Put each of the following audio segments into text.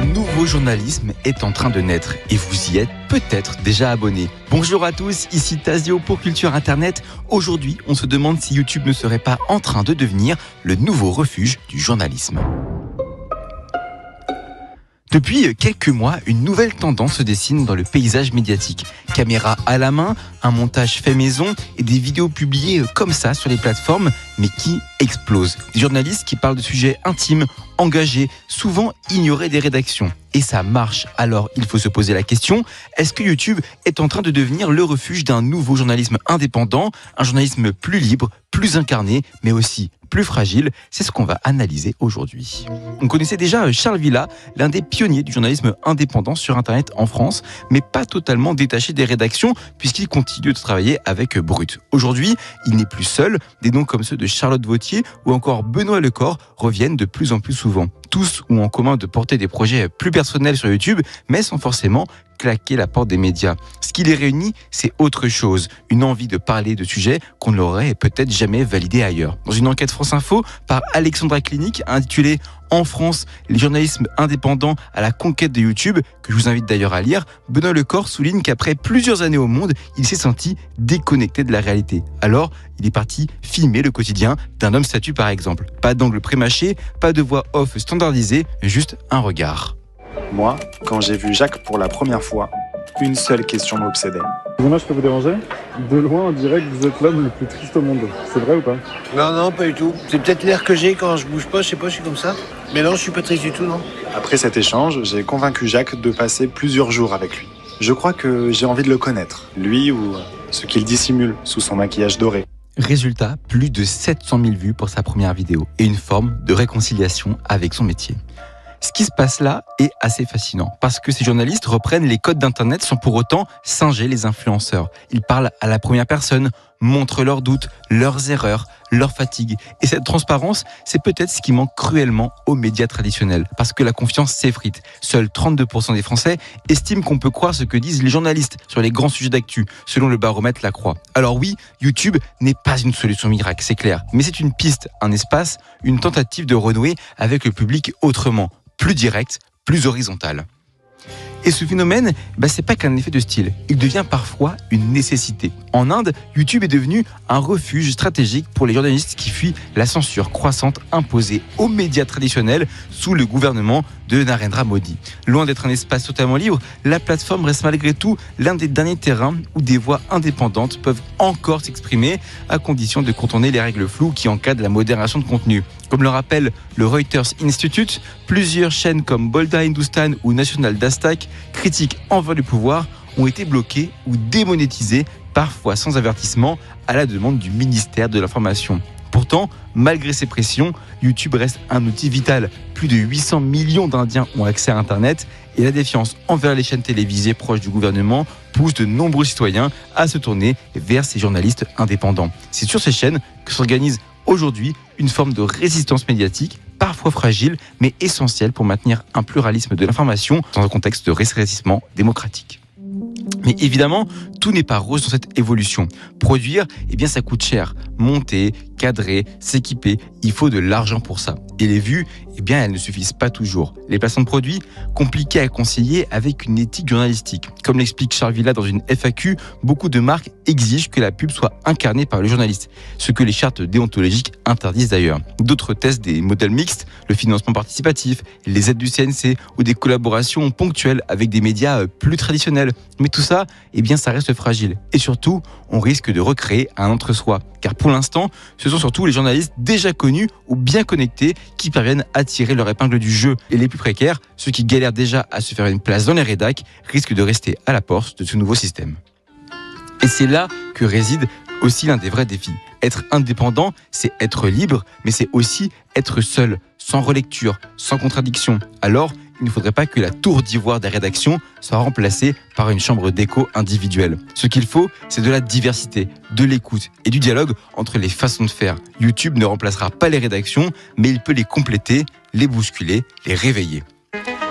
Un nouveau journalisme est en train de naître et vous y êtes peut-être déjà abonné. Bonjour à tous, ici Tazio pour Culture Internet. Aujourd'hui, on se demande si YouTube ne serait pas en train de devenir le nouveau refuge du journalisme. Depuis quelques mois, une nouvelle tendance se dessine dans le paysage médiatique. Caméra à la main, un montage fait maison et des vidéos publiées comme ça sur les plateformes, mais qui explosent. Des journalistes qui parlent de sujets intimes, engagés, souvent ignorés des rédactions. Et ça marche. Alors, il faut se poser la question, est-ce que YouTube est en train de devenir le refuge d'un nouveau journalisme indépendant, un journalisme plus libre, plus incarné, mais aussi plus fragile? C'est ce qu'on va analyser aujourd'hui. On connaissait déjà Charles Villa, l'un des pionniers du journalisme indépendant sur Internet en France, mais pas totalement détaché des rédactions, puisqu'il continue de travailler avec Brut. Aujourd'hui, il n'est plus seul. Des noms comme ceux de Charlotte Vautier ou encore Benoît Lecor reviennent de plus en plus souvent. Tous ont en commun de porter des projets plus personnels sur YouTube, mais sans forcément claquer la porte des médias. Ce qui les réunit, c'est autre chose, une envie de parler de sujets qu'on ne l'aurait peut-être jamais validés ailleurs. Dans une enquête France Info par Alexandra Clinique intitulée « En France, les journalismes indépendants à la conquête de YouTube », que je vous invite d'ailleurs à lire, Benoît Lecor souligne qu'après plusieurs années au monde, il s'est senti déconnecté de la réalité. Alors, il est parti filmer le quotidien d'un homme statut par exemple. Pas d'angle prémâché, pas de voix off standardisée, juste un regard. Moi, quand j'ai vu Jacques pour la première fois, une seule question m'obsédait. Excusez-moi, je peux vous déranger? De loin, on dirait que vous êtes l'homme le plus triste au monde. C'est vrai ou pas? Non, pas du tout. C'est peut-être l'air que j'ai quand je bouge pas, je sais pas, je suis comme ça. Mais non, je suis pas triste du tout, non. Après cet échange, j'ai convaincu Jacques de passer plusieurs jours avec lui. Je crois que j'ai envie de le connaître, lui ou ce qu'il dissimule sous son maquillage doré. Résultat, plus de 700 000 vues pour sa première vidéo et une forme de réconciliation avec son métier. Ce qui se passe là est assez fascinant parce que ces journalistes reprennent les codes d'Internet sans pour autant singer les influenceurs. Ils parlent à la première personne, montrent leurs doutes, leurs erreurs, leurs fatigues. Et cette transparence, c'est peut-être ce qui manque cruellement aux médias traditionnels parce que la confiance s'effrite. Seuls 32% des Français estiment qu'on peut croire ce que disent les journalistes sur les grands sujets d'actu, selon le baromètre La Croix. Alors oui, YouTube n'est pas une solution miracle, c'est clair, mais c'est une piste, un espace, une tentative de renouer avec le public autrement. Plus direct, plus horizontal. Et ce phénomène, c'est pas qu'un effet de style, il devient parfois une nécessité. En Inde, YouTube est devenu un refuge stratégique pour les journalistes qui fuient la censure croissante imposée aux médias traditionnels sous le gouvernement de Narendra Modi. Loin d'être un espace totalement libre, la plateforme reste malgré tout l'un des derniers terrains où des voix indépendantes peuvent encore s'exprimer à condition de contourner les règles floues qui encadrent la modération de contenu. Comme le rappelle le Reuters Institute, plusieurs chaînes comme Bolda Hindustan ou National Dastak, critiques envers le pouvoir, ont été bloquées ou démonétisées, parfois sans avertissement, à la demande du ministère de l'Information. Pourtant, malgré ces pressions, YouTube reste un outil vital. Plus de 800 millions d'Indiens ont accès à Internet et la défiance envers les chaînes télévisées proches du gouvernement pousse de nombreux citoyens à se tourner vers ces journalistes indépendants. C'est sur ces chaînes que s'organise aujourd'hui une forme de résistance médiatique, parfois fragile, mais essentielle pour maintenir un pluralisme de l'information dans un contexte de rétrécissement démocratique. Mais évidemment, tout n'est pas rose dans cette évolution. Produire, ça coûte cher. Monter, cadrer, s'équiper, il faut de l'argent pour ça. Et les vues, elles ne suffisent pas toujours. Les placements de produits, compliqués à concilier avec une éthique journalistique. Comme l'explique Charles Villa dans une FAQ, beaucoup de marques exigent que la pub soit incarnée par le journaliste, ce que les chartes déontologiques interdisent d'ailleurs. D'autres testent des modèles mixtes, le financement participatif, les aides du CNC ou des collaborations ponctuelles avec des médias plus traditionnels. Mais tout ça, ça reste fragile. Et surtout, on risque de recréer un entre-soi. Car pour l'instant, ce sont surtout les journalistes déjà connus ou bien connectés qui parviennent à tirer leur épingle du jeu. Et les plus précaires, ceux qui galèrent déjà à se faire une place dans les rédacs, risquent de rester à la porte de ce nouveau système. Et c'est là que réside aussi l'un des vrais défis. Être indépendant, c'est être libre, mais c'est aussi être seul, sans relecture, sans contradiction. Alors, il ne faudrait pas que la tour d'ivoire des rédactions soit remplacée par une chambre d'écho individuelle. Ce qu'il faut, c'est de la diversité, de l'écoute et du dialogue entre les façons de faire. YouTube ne remplacera pas les rédactions, mais il peut les compléter, les bousculer, les réveiller.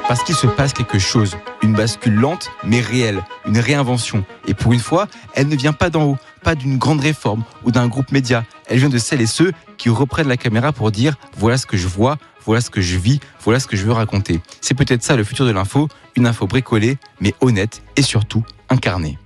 Parce qu'il se passe quelque chose, une bascule lente mais réelle, une réinvention. Et pour une fois, elle ne vient pas d'en haut, pas d'une grande réforme ou d'un groupe média. elle vient de celles et ceux qui reprennent la caméra pour dire « voilà ce que je vois, voilà ce que je vis, voilà ce que je veux raconter ». C'est peut-être ça le futur de l'info, une info bricolée, mais honnête et surtout incarnée.